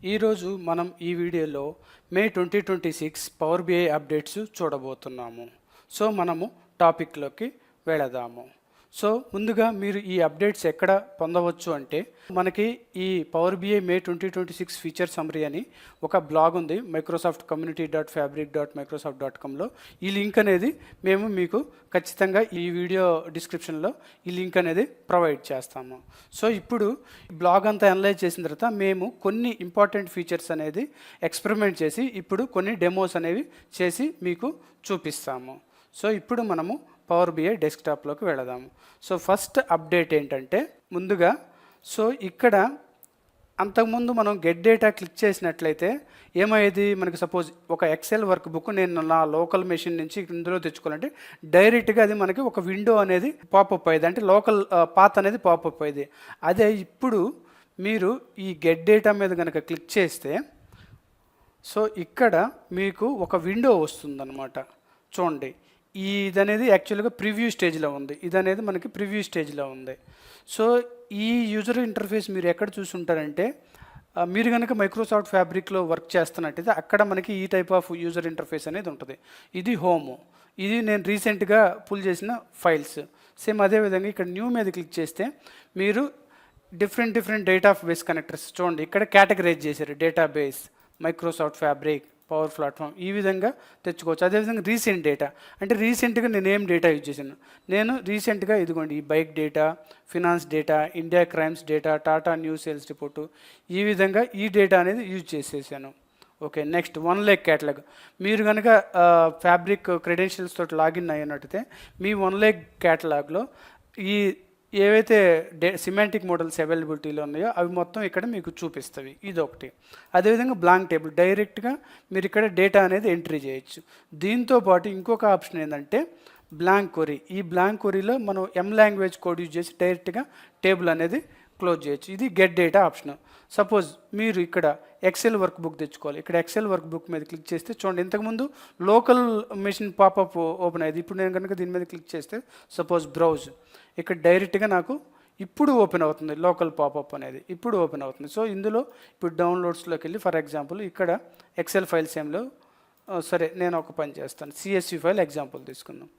ఈరోజు మనం ఈ వీడియోలో మే 2026 పవర్ బిఐ అప్డేట్స్ చూడబోతున్నాము. సో మనము టాపిక్లోకి వెళదాము. సో ముందుగా మీరు ఈ అప్డేట్స్ ఎక్కడ పొందవచ్చు అంటే మనకి ఈ పవర్ బిఐ మే 2026 ఫీచర్ సమ్మరీ అని ఒక బ్లాగ్ ఉంది మైక్రోసాఫ్ట్ community.fabric.microsoft.comలో. ఈ లింక్ అనేది మేము మీకు ఖచ్చితంగా ఈ వీడియో డిస్క్రిప్షన్లో ఈ లింక్ అనేది ప్రొవైడ్ చేస్తాము. సో ఇప్పుడు బ్లాగ్ అంతా అనలైజ్ చేసిన తర్వాత మేము కొన్ని ఇంపార్టెంట్ ఫీచర్స్ అనేది ఎక్స్పెరిమెంట్ చేసి ఇప్పుడు కొన్ని డెమోస్ అనేవి చేసి మీకు చూపిస్తాము. సో ఇప్పుడు మనము పవర్ బిఐ డెస్క్టాప్లోకి వెళదాము. సో ఫస్ట్ అప్డేట్ ఏంటంటే ముందుగా సో ఇక్కడ అంతకుముందు మనం గెట్ డేటా క్లిక్ చేసినట్లయితే ఏమయ్యేది, మనకి సపోజ్ ఒక ఎక్సెల్ వర్క్ బుక్ నేను నా లోకల్ మెషిన్ నుంచి ఇందులో తెచ్చుకోవాలంటే డైరెక్ట్గా అది మనకి ఒక విండో అనేది పాపప్ అయ్యేది, అంటే లోకల్ పాత్ అనేది పాపప్ అయ్యేది. అదే ఇప్పుడు మీరు ఈ గెట్ డేటా మీద కనుక క్లిక్ చేస్తే సో ఇక్కడ మీకు ఒక విండో వస్తుందన్నమాట. చూడండి, ఇది అనేది యాక్చువల్గా ప్రివ్యూ స్టేజ్లో ఉంది, ఇది అనేది మనకి ప్రివ్యూ స్టేజ్లో ఉంది. సో ఈ యూజర్ ఇంటర్ఫేస్ మీరు ఎక్కడ చూసుంటారంటే మీరు కనుక మైక్రోసాఫ్ట్ ఫ్యాబ్రిక్లో వర్క్ చేస్తున్నట్టయితే అక్కడ మనకి ఈ టైప్ ఆఫ్ యూజర్ ఇంటర్ఫేస్ అనేది ఉంటుంది. ఇది హోము, ఇది నేను రీసెంట్గా పుల్ చేసిన ఫైల్స్. సేమ్ అదేవిధంగా ఇక్కడ న్యూ మీద క్లిక్ చేస్తే మీరు డిఫరెంట్ డేటాబేస్ కనెక్టర్స్ చూడండి ఇక్కడ కేటగరైజ్ చేశారు. Database, Microsoft fabric, power platform, ఈ విధంగా తెచ్చుకోవచ్చు. అదేవిధంగా రీసెంట్ డేటా అంటే రీసెంట్గా నేను ఏం డేటా యూజ్ చేశాను, నేను రీసెంట్గా ఇదిగోండి ఈ bike data, finance data, India crimes data, Tata new sales report, ఈ విధంగా ఈ డేటా అనేది యూజ్ చేసేసాను. Okay, next 1 lakh catalogue. మీరు కనుక ఫ్యాబ్రిక్ క్రెడెన్షియల్స్ తోటి లాగిన్ అయినట్టయితే మీ 1 lakh క్యాటలాగ్లో ఈ ఏవైతే సిమాంటిక్ మోడల్స్ అవైలబిలిటీలో ఉన్నాయో అవి మొత్తం ఇక్కడ మీకు చూపిస్తవి. ఇది ఒకటి. అదేవిధంగా బ్లాంక్ టేబుల్, డైరెక్ట్గా మీరు ఇక్కడ డేటా అనేది ఎంట్రీ చేయొచ్చు. దీంతో పాటు ఇంకొక ఆప్షన్ ఏంటంటే బ్లాంక్ క్వరీ. ఈ బ్లాంక్ క్వరీలో మనం లాంగ్వేజ్ కోడ్ యూజ్ చేసి డైరెక్ట్గా టేబుల్ అనేది క్లోజ్ చేయొచ్చు. ఇది గెట్ డేటా ఆప్షన్. సపోజ్ మీరు ఇక్కడ ఎక్సెల్ వర్క్ బుక్ తెచ్చుకోవాలి, ఇక్కడ ఎక్సెల్ వర్క్ బుక్ మీద క్లిక్ చేస్తే చూడండి ఇంతకుముందు లోకల్ మెషిన్ పాపప్ ఓపెన్ అయ్యేది. ఇప్పుడు నేను కనుక దీని మీద క్లిక్ చేస్తే సపోజ్ బ్రౌజ్, ఇక్కడ డైరెక్ట్గా నాకు ఇప్పుడు ఓపెన్ అవుతుంది లోకల్ పాపప్ అనేది, ఇప్పుడు ఓపెన్ అవుతుంది. సో ఇందులో ఇప్పుడు డౌన్లోడ్స్లోకి వెళ్ళి ఫర్ ఎగ్జాంపుల్ ఇక్కడ ఎక్సెల్ ఫైల్స్ ఏం లేవు, సరే నేను ఒక పని చేస్తాను, సిఎస్వి ఫైల్ ఎగ్జాంపుల్ తీసుకుందాం.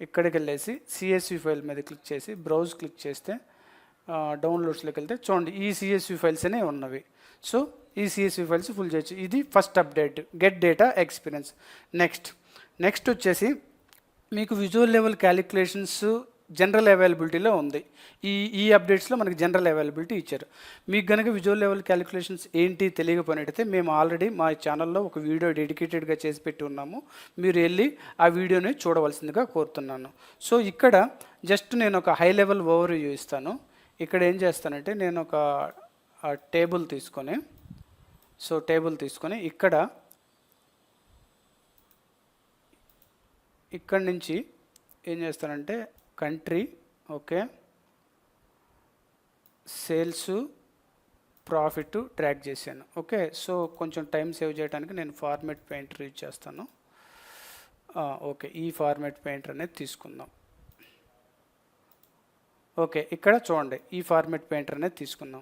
ఇక్కడికి వెళ్ళేసి సిఎస్వి ఫైల్ మీద క్లిక్ చేసి బ్రౌజ్ క్లిక్ చేస్తే డౌన్లోడ్స్లోకి వెళ్తే చూడండి ఈ సిఎస్వి ఫైల్స్ అనే ఉన్నవి. సో ఈ సిఎస్వి ఫైల్స్ ఫుల్ చేయొచ్చు. ఇది first update, get data experience. Next వచ్చేసి మీకు విజువల్ లెవెల్ క్యాలిక్యులేషన్స్ జనరల్ అవైలబిలిటీలో ఉంది. ఈ అప్డేట్స్లో మనకి జనరల్ అవైలబిలిటీ ఇచ్చారు. మీకు కనుక విజువల్ లెవెల్ క్యాలిక్యులేషన్స్ ఏంటి తెలియకపోయినట్టయితే మేము ఆల్రెడీ మా ఛానల్లో ఒక వీడియో డెడికేటెడ్గా చేసి పెట్టి ఉన్నాము, మీరు వెళ్ళి ఆ వీడియోని చూడవలసిందిగా కోరుతున్నాను. సో ఇక్కడ జస్ట్ నేను ఒక హై లెవెల్ ఓవర్ వ్యూ ఇస్తాను. ఇక్కడ ఏం చేస్తానంటే నేను ఒక టేబుల్ తీసుకొని ఇక్కడ నుంచి ఏం చేస్తానంటే country, okay, sales, profit track చేశాను. ఓకే, సో కొంచెం టైం సేవ్ చేయడానికి నేను ఫార్మాట్ పెయింటర్ యూజ్ చేస్తాను. ఓకే, ఈ ఫార్మాట్ పెయింటర్ అనేది తీసుకుందాం. ఓకే, ఇక్కడ చూడండి ఈ ఫార్మాట్ పెయింటర్ అనేది తీసుకుందాం.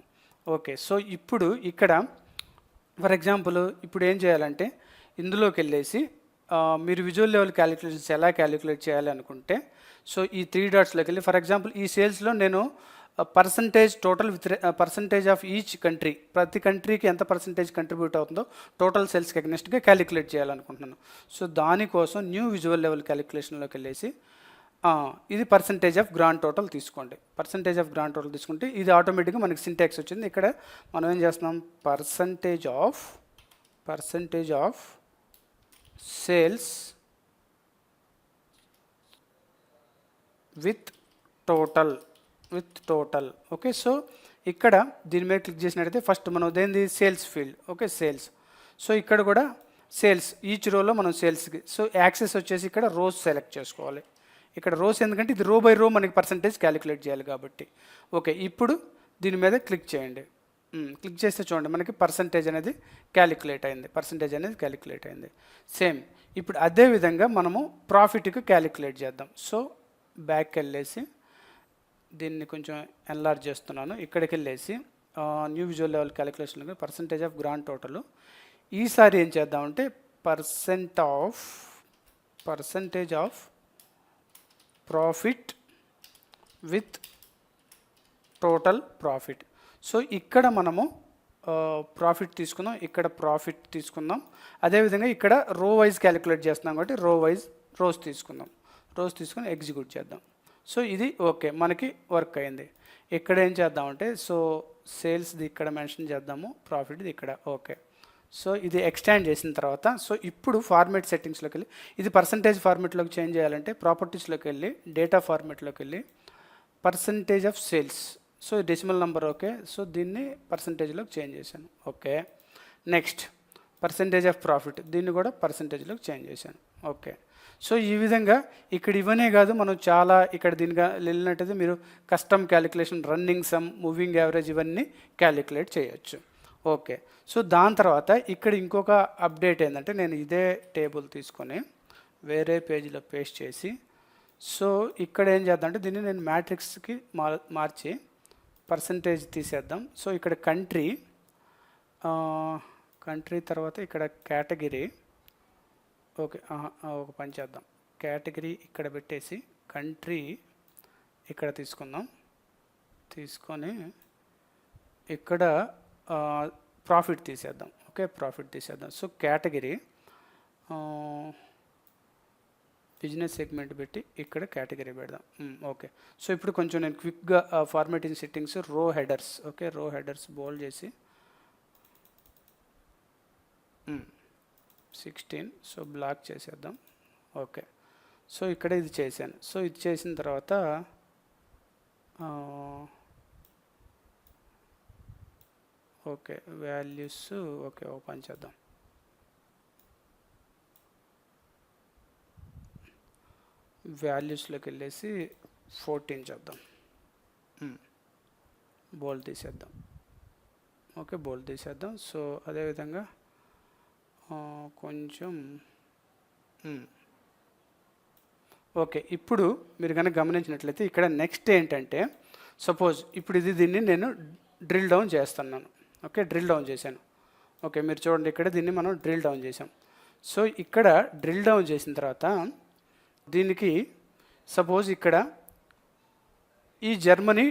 ఓకే, సో ఇప్పుడు ఇక్కడ ఫర్ ఎగ్జాంపుల్ ఇప్పుడు ఏం చేయాలంటే ఇందులోకి వెళ్ళేసి మీరు విజువల్ లెవెల్ క్యాలిక్యులేషన్స్ ఎలా క్యాలిక్యులేట్ చేయాలి అనుకుంటే సో ఈ 3 డాట్స్లోకి వెళ్ళి ఫర్ ఎగ్జాంపుల్ ఈ సేల్స్లో నేను percentage total with percentage of each country, ప్రతి కంట్రీకి ఎంత పర్సంటేజ్ కంట్రిబ్యూట్ అవుతుందో టోటల్ సేల్స్కి అగెన్స్ట్గా క్యాలిక్యులేట్ చేయాలనుకుంటున్నాను. సో దానికోసం న్యూ విజువల్ లెవెల్ క్యాలిక్యులేషన్లోకి వెళ్ళేసి ఇది పర్సంటేజ్ ఆఫ్ గ్రాండ్ టోటల్ తీసుకోండి. పర్సంటేజ్ ఆఫ్ గ్రాండ్ టోటల్ తీసుకుంటే ఇది ఆటోమేటిక్గా మనకి సింటాక్స్ వచ్చింది. ఇక్కడ మనం ఏం చేస్తున్నాం, percentage of sales with total. Okay, so ఇక్కడ దీని మీద క్లిక్ చేసినట్టయితే ఫస్ట్ మనం దేనిది sales field. Okay, sales. So ఇక్కడ కూడా సేల్స్, ఈచ్ రోలో మనం సేల్స్కి సో యాక్సెస్ వచ్చేసి ఇక్కడ రోస్ సెలెక్ట్ చేసుకోవాలి. ఇక్కడ రోస్ ఎందుకంటే ఇది రో బై రో మనకి పర్సంటేజ్ క్యాలిక్యులేట్ చేయాలి కాబట్టి. ఓకే, ఇప్పుడు దీని మీద క్లిక్ చేయండి. క్లిక్ చేస్తే చూడండి మనకి పర్సంటేజ్ అనేది క్యాలిక్యులేట్ అయింది. సేమ్ ఇప్పుడు అదే విధంగా మనము ప్రాఫిట్కి క్యాలిక్యులేట్ చేద్దాం. సో బ్యాక్ వెళ్ళేసి దీన్ని కొంచెం ఎన్లార్జ్ చేస్తున్నాను. ఇక్కడికి వెళ్ళేసి new visual level calculation percentage of grand total. ఈసారి ఏం చేద్దామంటే percentage of profit with total profit. So ఇక్కడ మనము ప్రాఫిట్ తీసుకుందాం, ఇక్కడ ప్రాఫిట్ తీసుకుందాం. అదేవిధంగా ఇక్కడ రో వైజ్ క్యాలిక్యులేట్ చేస్తున్నాం కాబట్టి రోస్ తీసుకుని ఎగ్జిక్యూట్ చేద్దాం. సో ఇది ఓకే, మనకి వర్క్ అయింది. ఇక్కడ ఏం చేద్దామంటే సో సేల్స్ది ఇక్కడ మెన్షన్ చేద్దాము, ప్రాఫిట్ది ఇక్కడ. ఓకే, సో ఇది ఎక్స్టెండ్ చేసిన తర్వాత సో ఇప్పుడు ఫార్మేట్ సెట్టింగ్స్లోకి వెళ్ళి ఇది పర్సంటేజ్ ఫార్మేట్లోకి చేంజ్ చేయాలంటే ప్రాపర్టీస్లోకి వెళ్ళి డేటా ఫార్మేట్లోకి వెళ్ళి percentage of sales, so decimal number. Okay, so దీన్ని పర్సంటేజ్లోకి చేంజ్ చేశాను. Okay, next percentage of profit, దీన్ని కూడా పర్సంటేజ్లోకి చేంజ్ చేశాను. ఓకే, సో ఈ విధంగా ఇక్కడ ఇవనే కాదు, మనం చాలా ఇక్కడ దీనిగా వెళ్ళినట్టయితే మీరు custom calculation, running some, moving average ఇవన్నీ క్యాలిక్యులేట్ చేయొచ్చు. ఓకే, సో దాని తర్వాత ఇక్కడ ఇంకొక అప్డేట్ ఏంటంటే నేను ఇదే టేబుల్ తీసుకొని వేరే పేజీలో పేస్ట్ చేసి సో ఇక్కడ ఏం చేద్దాం అంటే దీన్ని నేను మ్యాట్రిక్స్కి మార్చి పర్సంటేజ్ తీసేద్దాం. సో ఇక్కడ కంట్రీ తర్వాత ఇక్కడ కేటగిరీ. ఓకే, ఒక పని చేద్దాం, కేటగిరీ ఇక్కడ పెట్టేసి కంట్రీ ఇక్కడ తీసుకొని ఇక్కడ ప్రాఫిట్ తీసేద్దాం. ఓకే, ప్రాఫిట్ తీసేద్దాం. సో కేటగిరీ బిజినెస్ సెగ్మెంట్ పెట్టి ఇక్కడ కేటగిరీ పెడదాం. ఓకే, సో ఇప్పుడు కొంచెం నేను క్విక్గా ఫార్మాటింగ్ సెట్టింగ్స్ రో హెడర్స్. ఓకే, రో హెడర్స్ బోల్డ్ చేసి 16 సో బ్లాక్ చేసేద్దాం. ఓకే, సో ఇక్కడ ఇది చేశాను. సో ఇది చేసిన తర్వాత ఓకే వాల్యూస్ ఓకే ఓపెన్ చేద్దాం. వాల్యూస్లోకి వెళ్ళేసి 14 చేద్దాం. బోల్డ్ తీసేద్దాం. ఓకే, బోల్డ్ తీసేద్దాం. సో అదేవిధంగా కొంచెం ఓకే, ఇప్పుడు మీరు కనుక గమనించినట్లయితే ఇక్కడ నెక్స్ట్ ఏంటంటే సపోజ్ ఇప్పుడు దీన్ని నేను డ్రిల్ డౌన్ చేస్తున్నాను. ఓకే, డ్రిల్ డౌన్ చేశాను. ఓకే, మీరు చూడండి ఇక్కడ దీన్ని మనం డ్రిల్ డౌన్ చేసాం. సో ఇక్కడ డ్రిల్ డౌన్ చేసిన తర్వాత దీనికి సపోజ్ ఇక్కడ ఈ జర్మనీ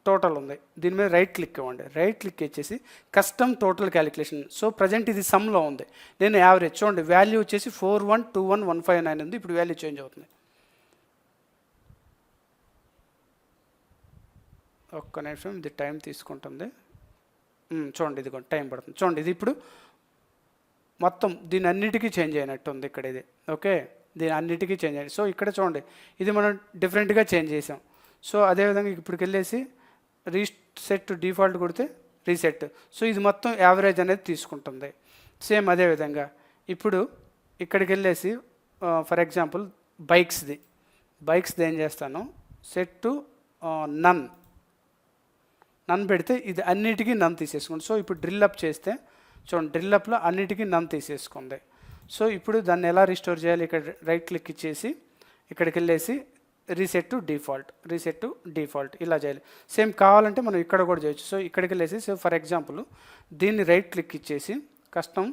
టోటల్ ఉంది, దీని మీద రైట్ క్లిక్ ఇవ్వండి. రైట్ క్లిక్ ఇచ్చేసి custom total calculation. So present ఇది సమ్లో ఉంది, నేను యావరేజ్ చూడండి వాల్యూ వచ్చేసి 4121,159 ఉంది. ఇప్పుడు వాల్యూ చేంజ్ అవుతుంది. ఒక్క నిమిషం, ఇది టైం తీసుకుంటుంది. చూడండి ఇది టైం పడుతుంది. చూడండి ఇది ఇప్పుడు మొత్తం దీని అన్నిటికీ చేంజ్ అయినట్టు ఉంది ఇక్కడ ఇది. ఓకే, దీని అన్నిటికీ చేంజ్ అయ్యింది. సో ఇక్కడ చూడండి ఇది మనం డిఫరెంట్గా చేంజ్ చేసాం. సో అదేవిధంగా ఇప్పటికి వెళ్ళేసి రీసెట్ టు డిఫాల్ట్ కొడితే రీసెట్. సో ఇది మొత్తం యావరేజ్ అనేది తీసుకుంటుంది. సేమ్ అదేవిధంగా ఇప్పుడు ఇక్కడికి వెళ్ళేసి ఫర్ ఎగ్జాంపుల్ బైక్స్ది ఏం చేస్తాను సెట్ టు నన్ పెడితే ఇది అన్నిటికీ నన్ తీసేసుకోండి. సో ఇప్పుడు డ్రిల్ అప్ చేస్తే చూడండి డ్రిల్ అప్లో అన్నిటికీ నన్ తీసేసుకుంది. సో ఇప్పుడు దాన్ని ఎలా రిస్టోర్ చేయాలి, ఇక్కడ రైట్ క్లిక్ ఇచ్చేసి ఇక్కడికి వెళ్ళేసి రీసెట్ టు డిఫాల్ట్ ఇలా చేయాలి. సేమ్ కావాలంటే మనం ఇక్కడ కూడా చేయొచ్చు. సో ఇక్కడికి వెళ్ళేసి సో ఫర్ ఎగ్జాంపుల్ దీన్ని రైట్ క్లిక్ ఇచ్చేసి కస్టమ్,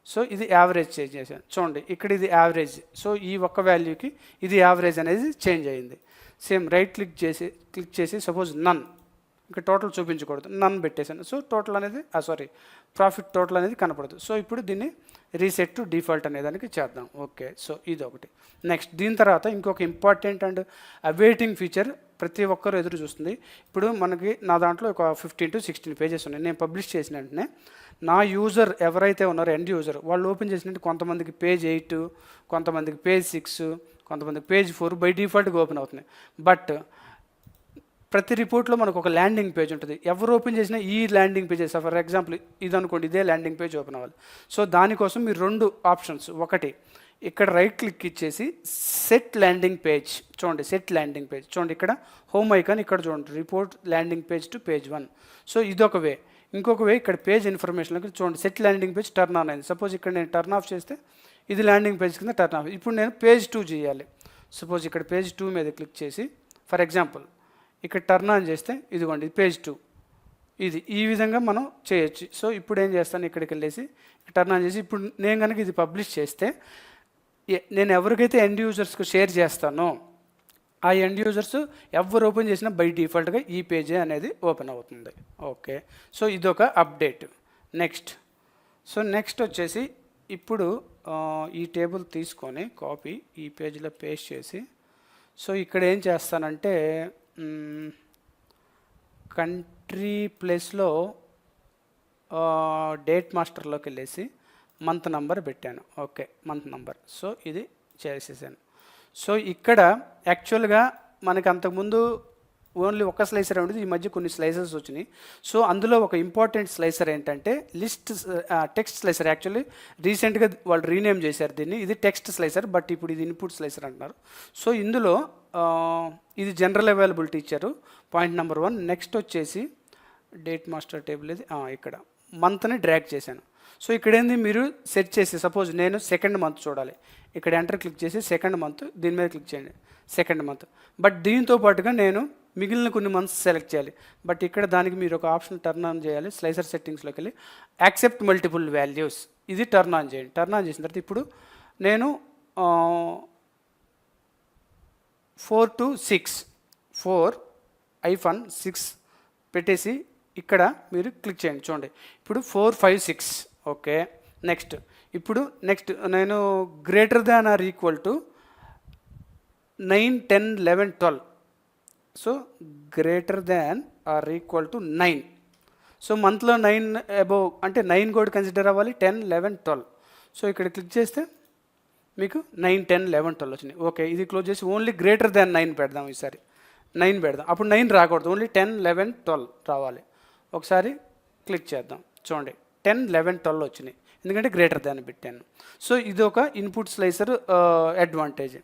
సో ఇది యావరేజ్ చేంజ్ చేశాను. చూడండి ఇక్కడ ఇది యావరేజ్. సో ఈ ఒక్క వాల్యూకి ఇది యావరేజ్ అనేది చేంజ్ అయ్యింది. సేమ్ రైట్ క్లిక్ చేసి సపోజ్ నన్, ఇంకా టోటల్ చూపించకూడదు, నన్ పెట్టేశాను. సో టోటల్ అనేది ప్రాఫిట్ టోటల్ అనేది కనపడదు. సో ఇప్పుడు దీన్ని రీసెట్ టు డిఫాల్ట్ అనే దానికి చేద్దాం. ఓకే, సో ఇది ఒకటి. నెక్స్ట్ దీని తర్వాత ఇంకొక ఇంపార్టెంట్ అండ్ అవైటింగ్ ఫీచర్ ప్రతి ఒక్కరు ఎదురు చూస్తుంది. ఇప్పుడు మనకి నా దాంట్లో ఒక 15 to 16 పేజెస్ ఉన్నాయి. నేను పబ్లిష్ చేసిన వెంటనే నా యూజర్ ఎవరైతే ఉన్నారో ఎండ్ యూజర్ వాళ్ళు ఓపెన్ చేసినట్టు కొంతమందికి పేజ్ 8, కొంతమందికి పేజ్ 6, కొంతమందికి పేజ్ 4 బై డిఫాల్ట్గా ఓపెన్ అవుతున్నాయి. బట్ ప్రతి రిపోర్ట్లో మనకు ఒక ల్యాండింగ్ పేజ్ ఉంటుంది. ఎవరు ఓపెన్ చేసినా ఈ ల్యాండింగ్ పేజెస్ ఫర్ ఎగ్జాంపుల్ ఇది అనుకోండి, ఇదే ల్యాండింగ్ పేజ్ ఓపెన్ అవ్వాలి. సో దానికోసం మీరు 2 ఆప్షన్స్, ఒకటి ఇక్కడ రైట్ క్లిక్ ఇచ్చేసి సెట్ ల్యాండింగ్ పేజ్, చూడండి సెట్ ల్యాండింగ్ పేజ్, చూడండి ఇక్కడ హోమ్ ఐకాన్ ఇక్కడ చూడండి report landing page to page 1. So ఇదొక వే. ఇంకొక వే ఇక్కడ పేజ్ ఇన్ఫర్మేషన్కి చూడండి set landing page turn on అయింది. సపోజ్ ఇక్కడ నేను టర్న్ ఆఫ్ చేస్తే ఇది ల్యాండింగ్ పేజ్ కింద టర్న్ ఆఫ్. ఇప్పుడు నేను పేజ్ 2 చేయాలి. సపోజ్ ఇక్కడ పేజ్ 2 మీద క్లిక్ చేసి ఫర్ ఎగ్జాంపుల్ ఇక్కడ టర్న్ ఆన్ చేస్తే ఇదిగోండి పేజ్ 2. ఇది ఈ విధంగా మనం చేయొచ్చు. సో ఇప్పుడు ఏం చేస్తాను, ఇక్కడికి వెళ్ళేసి టర్న్ ఆన్ చేసి ఇప్పుడు నేను కనుక ఇది పబ్లిష్ చేస్తే నేను ఎవరికైతే ఎండ్ యూజర్స్కి షేర్ చేస్తానో ఆ ఎండ్ యూజర్స్ ఎవరు ఓపెన్ చేసినా బై డిఫాల్ట్గా ఈ పేజీ అనేది ఓపెన్ అవుతుంది. ఓకే, సో ఇదొక అప్డేట్. నెక్స్ట్ వచ్చేసి ఇప్పుడు ఈ టేబుల్ తీసుకొని కాపీ ఈ పేజీలో పేస్ట్ చేసి సో ఇక్కడ ఏం చేస్తానంటే కంట్రీ ప్లేస్లో డేట్ మాస్టర్లోకి వెళ్ళేసి మంత్ నంబర్ పెట్టాను. Okay, month number. సో ఇది చేసేసాను. సో ఇక్కడ యాక్చువల్గా మనకి అంతకుముందు ఓన్లీ ఒక స్లైసర్ ఉండేది, ఈ మధ్య కొన్ని స్లైసర్స్ వచ్చినాయి. సో అందులో ఒక ఇంపార్టెంట్ స్లైసర్ ఏంటంటే టెక్స్ట్ స్లైసర్. యాక్చువల్లీ రీసెంట్గా వాళ్ళు రీనేమ్ చేశారు దీన్ని. ఇది టెక్స్ట్ స్లైసర్, బట్ ఇప్పుడు ఇది ఇన్పుట్ స్లైసర్ అంటున్నారు. సో ఇందులో ఇది జనరల్ అవైలబిలిటీ ఇచ్చారు, పాయింట్ నెంబర్ 1. నెక్స్ట్ వచ్చేసి డేట్ మాస్టర్ టేబుల్ ఇది ఇక్కడ మంత్ని డ్రాగ్ చేశాను. సో ఇక్కడ ఏంది, మీరు సెట్ చేసి సపోజ్ నేను సెకండ్ మంత్ చూడాలి, ఇక్కడ ఎంటర్ క్లిక్ చేసి సెకండ్ మంత్ దీని మీద క్లిక్ చేయండి, సెకండ్ మంత్. బట్ దీంతో పాటుగా నేను మిగిలిన కొన్ని మంత్స్ సెలెక్ట్ చేయాలి. బట్ ఇక్కడ దానికి మీరు ఒక ఆప్షన్ టర్న్ ఆన్ చేయాలి. స్లైసర్ సెట్టింగ్స్లోకి వెళ్ళి యాక్సెప్ట్ మల్టిపుల్ వాల్యూస్ ఇది టర్న్ ఆన్ చేయండి. టర్న్ ఆన్ చేసిన తర్వాత ఇప్పుడు నేను 4 to 6 4-6 పెట్టేసి ఇక్కడ మీరు క్లిక్ చేయండి. చూడండి ఇప్పుడు 4, 5, 6. ఓకే, నెక్స్ట్ నేను greater than or equal to 9, 10, 11, 12. So greater than or equal to 9. So మంత్లో 9 అబోవ్ అంటే 9 కూడా కన్సిడర్ అవ్వాలి, 10, 11, 12. సో ఇక్కడ క్లిక్ చేస్తే మీకు 9, 10, 11, 12 వచ్చినాయి. ఓకే, ఇది క్లోజ్ చేసి ఓన్లీ గ్రేటర్ దాన్ 9 పెడదాం. ఈసారి 9 పెడదాం. అప్పుడు 9 రాకూడదు, ఓన్లీ 10, 11, 12 రావాలి. ఒకసారి క్లిక్ చేద్దాం. చూడండి 10, 11, 12 వచ్చినాయి, ఎందుకంటే గ్రేటర్ దాన్ పెట్టాను. సో ఇది ఒక ఇన్పుట్ స్లైసర్ అడ్వాంటేజ్.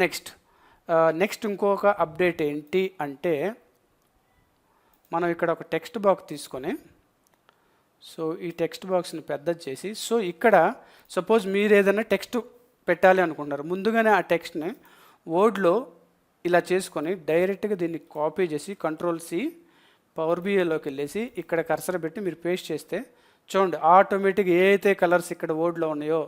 నెక్స్ట్ ఇంకొక అప్డేట్ ఏంటి అంటే మనం ఇక్కడ ఒక టెక్స్ట్ బాక్స్ తీసుకొని సో ఈ టెక్స్ట్ బాక్స్ని పెద్దది చేసి సో ఇక్కడ సపోజ్ మీరు ఏదైనా టెక్స్ట్ పెట్టాలి అనుకుంటారు, ముందుగానే ఆ టెక్స్ట్ని వర్డ్లో ఇలా చేసుకొని డైరెక్ట్గా దీన్ని కాపీ చేసి Ctrl+C పవర్ బిఐలోకి వెళ్ళేసి ఇక్కడ కర్సర్ పెట్టి మీరు పేస్ట్ చేస్తే చూడండి ఆటోమేటిక్గా ఏ అయితే కలర్స్ ఇక్కడ వర్డ్లో ఉన్నాయో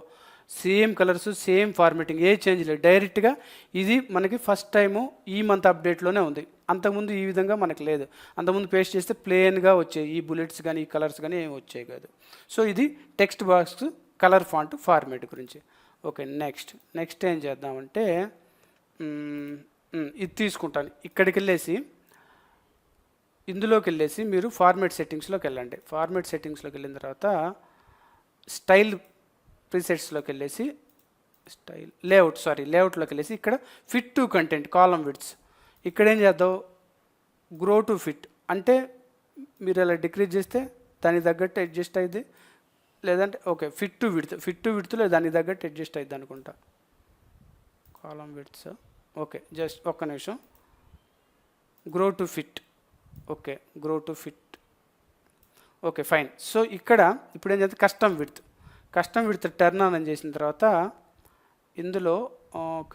సేమ్ కలర్స్ సేమ్ ఫార్మేటింగ్ ఏ చేంజ్ లేదు. డైరెక్ట్గా ఇది మనకి ఫస్ట్ టైము ఈ మంత్ అప్డేట్లోనే ఉంది. అంతకుముందు ఈ విధంగా మనకు లేదు. అంతకుముందు పేస్ట్ చేస్తే ప్లెయిన్గా వచ్చాయి, ఈ బుల్లెట్స్ కానీ ఈ కలర్స్ కానీ ఏమి వచ్చాయి కాదు. సో ఇది text box colour font format గురించి. ఓకే, నెక్స్ట్ ఏం చేద్దామంటే ఇది తీసుకుంటాను. ఇక్కడికి వెళ్ళేసి ఇందులోకి వెళ్ళేసి మీరు ఫార్మేట్ సెట్టింగ్స్లోకి వెళ్ళండి. ఫార్మేట్ సెట్టింగ్స్లోకి వెళ్ళిన తర్వాత స్టైల్ ప్రీసెట్స్లోకి వెళ్ళేసి లేఅవుట్లోకి వెళ్ళేసి ఇక్కడ fit to content column widths ఇక్కడ ఏం చేద్దాం, గ్రో టు ఫిట్ అంటే మీరు అలా డిక్రీజ్ చేస్తే దానికి తగ్గట్టు అడ్జస్ట్ అయ్యింది, లేదంటే ఓకే ఫిట్ టు విడ్త్లో దానికి తగ్గట్టు అడ్జస్ట్ అయ్యింది అనుకుంటా. కాలం విడ్త్స్ ఓకే, జస్ట్ ఒక్క నిమిషం. Grow to fit okay fine. So ఇక్కడ ఇప్పుడు ఏం చేస్తే కస్టమ్ విడ్త్ టర్న్ ఆన్ చేసిన తర్వాత ఇందులో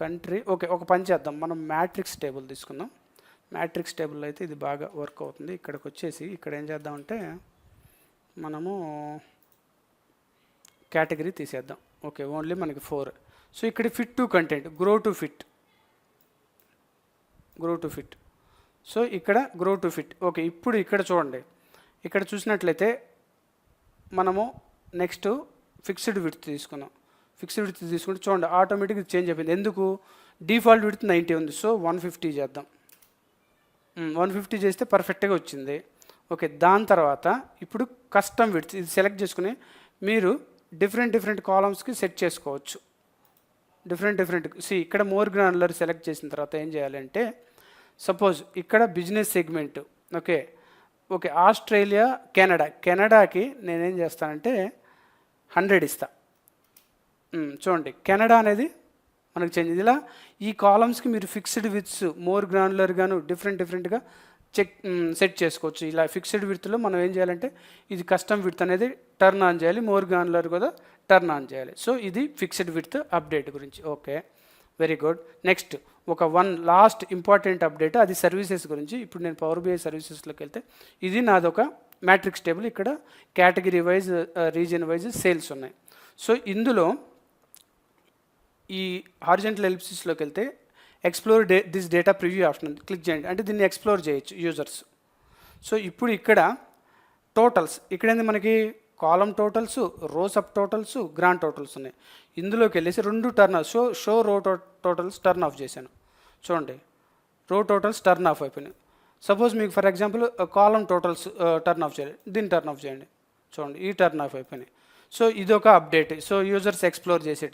కంట్రీ ఓకే ఒక పని చేద్దాం, మనం మ్యాట్రిక్స్ టేబుల్ తీసుకుందాం. మ్యాట్రిక్స్ టేబుల్ అయితే ఇది బాగా వర్క్ అవుతుంది. ఇక్కడికి వచ్చేసి ఇక్కడ ఏం చేద్దామంటే మనము కేటగిరీ తీసేద్దాం. ఓకే, ఓన్లీ మనకి 4. సో ఇక్కడ fit to content grow to fit so ఇక్కడ గ్రో టు ఫిట్. ఓకే, ఇప్పుడు ఇక్కడ చూడండి, ఇక్కడ చూసినట్లయితే మనము నెక్స్ట్ ఫిక్స్డ్ విడ్త్ తీసుకుందాం. ఫిక్స్డ్ విడ్త్ తీసుకుంటే చూడండి ఆటోమేటిక్గా చేంజ్ అయిపోయింది. ఎందుకు, డిఫాల్ట్ విడ్త్ 90 ఉంది. సో 150 చేద్దాం. 150 చేస్తే పర్ఫెక్ట్గా వచ్చింది. ఓకే, దాని తర్వాత ఇప్పుడు కస్టమ్ విడ్త్ ఇది సెలెక్ట్ చేసుకుని మీరు డిఫరెంట్ కాలమ్స్కి సెట్ చేసుకోవచ్చు. డిఫరెంట్ ఇక్కడ మోర్ గ్రాన్యులర్ సెలెక్ట్ చేసిన తర్వాత ఏం చేయాలంటే సపోజ్ ఇక్కడ బిజినెస్ సెగ్మెంట్ ఓకే ఆస్ట్రేలియా కెనడాకి నేనేం చేస్తానంటే 100 ఇస్తా. చూడండి కెనడా అనేది మనకు చేంజ్. ఇలా ఈ కాలమ్స్కి మీరు ఫిక్స్డ్ విడ్త్స్ మోర్ గ్రాన్యులర్ గాను డిఫరెంట్గా సెట్ చేసుకోవచ్చు. ఇలా ఫిక్స్డ్ విడ్త్లో మనం ఏం చేయాలంటే ఇది కస్టమ్ విడ్త్ అనేది టర్న్ ఆన్ చేయాలి, మోర్ గ్రాన్యులర్ కూడా టర్న్ ఆన్ చేయాలి. సో ఇది ఫిక్స్డ్ విడ్త్ అప్డేట్ గురించి. Okay very good. నెక్స్ట్ ఒక లాస్ట్ ఇంపార్టెంట్ అప్డేట్, అది సర్వీసెస్ గురించి. ఇప్పుడు నేను పవర్ బిఐ సర్వీసెస్లోకి వెళ్తే ఇది నాదొక మ్యాట్రిక్స్ టేబుల్. ఇక్కడ category wise, region wise sales ఉన్నాయి. సో ఇందులో ఈ హారిజంటల్ ఎలిప్సిస్లోకి వెళ్తే explore this data preview option ఉంది, క్లిక్ చేయండి. అంటే దీన్ని ఎక్స్ప్లోర్ చేయొచ్చు యూజర్స్. సో ఇప్పుడు ఇక్కడ టోటల్స్, ఇక్కడేంది మనకి కాలం టోటల్స్, రో సబ్ టోటల్స్, గ్రాండ్ టోటల్స్ ఉన్నాయి. ఇందులోకి వెళ్ళేసి 2 టర్న్ ఆఫ్, షో రో టోటల్స్ టర్న్ ఆఫ్ చేశాను. చూడండి, రో టోటల్స్ టర్న్ ఆఫ్ అయిపోయినాయి. సపోజ్ మీకు for example column totals turn off చేయాలి, దీన్ని టర్న్ ఆఫ్ చేయండి. చూడండి, ఈ టర్న్ ఆఫ్ అయిపోయినాయి. సో ఇదొక అప్డేట్. సో యూజర్స్ ఎక్స్ప్లోర్ చేసి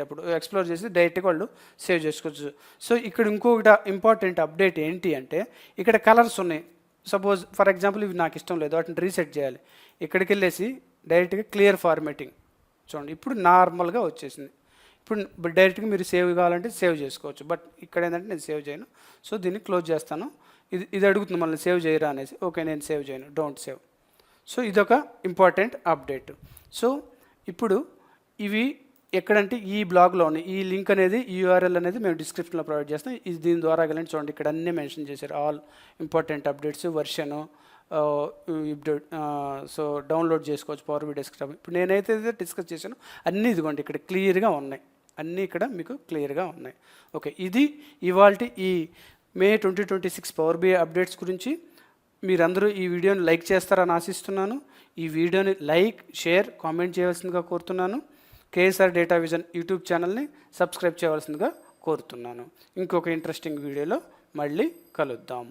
డైరెక్ట్గా వాళ్ళు సేవ్ చేసుకోవచ్చు. సో ఇక్కడ ఇంకొకటి ఇంపార్టెంట్ అప్డేట్ ఏంటి అంటే, ఇక్కడ కలర్స్ ఉన్నాయి. సపోజ్ ఫర్ ఎగ్జాంపుల్ ఇవి నాకు ఇష్టం లేదు, వాటిని రీసెట్ చేయాలి. ఇక్కడికి వెళ్ళేసి డైరెక్ట్గా క్లియర్ ఫార్మేటింగ్. చూడండి, ఇప్పుడు నార్మల్గా వచ్చేసింది. ఇప్పుడు డైరెక్ట్గా మీరు సేవ్ కావాలంటే సేవ్ చేసుకోవచ్చు. బట్ ఇక్కడ ఏంటంటే నేను సేవ్ చేయను. సో దీన్ని క్లోజ్ చేస్తాను. ఇది అడుగుతుంది మళ్ళీ సేవ్ చేయరా అనేసి. ఓకే, నేను సేవ్ చేయను, డోంట్ సేవ్. సో ఇదొక ఇంపార్టెంట్ అప్డేట్. సో ఇప్పుడు ఇవి ఎక్కడంటే ఈ బ్లాగ్లో ఉన్నాయి. ఈ లింక్ అనేది, ఈ యూఆర్ఎల్ అనేది మేము డిస్క్రిప్షన్లో ప్రొవైడ్ చేస్తాం. ఇది దీని ద్వారా వెళ్ళండి. చూడండి, ఇక్కడ అన్నీ మెన్షన్ చేశారు, ఆల్ ఇంపార్టెంట్ అప్డేట్స్, వర్షను, సో డౌన్లోడ్ చేసుకోవచ్చు పవర్ బిఐ డెస్క్టాప్. ఇప్పుడు నేనైతే డిస్కస్ చేశాను అన్నీ ఇదిగోండి ఇక్కడ క్లియర్గా ఉన్నాయి, అన్నీ ఇక్కడ మీకు క్లియర్గా ఉన్నాయి. ఓకే, ఇది ఇవాల్టి ఈ మే 2026 పవర్ బిఐ అప్డేట్స్ గురించి. మీరందరూ ఈ వీడియోని లైక్ చేస్తారని ఆశిస్తున్నాను. ఈ వీడియోని లైక్, షేర్, కామెంట్ చేయవలసిందిగా కోరుతున్నాను. కేఎస్ఆర్ డేటా విజన్ యూట్యూబ్ ఛానల్ని సబ్స్క్రైబ్ చేయవలసిందిగా కోరుతున్నాను. ఇంకొక ఇంట్రెస్టింగ్ వీడియోలో మళ్ళీ కలుద్దాం.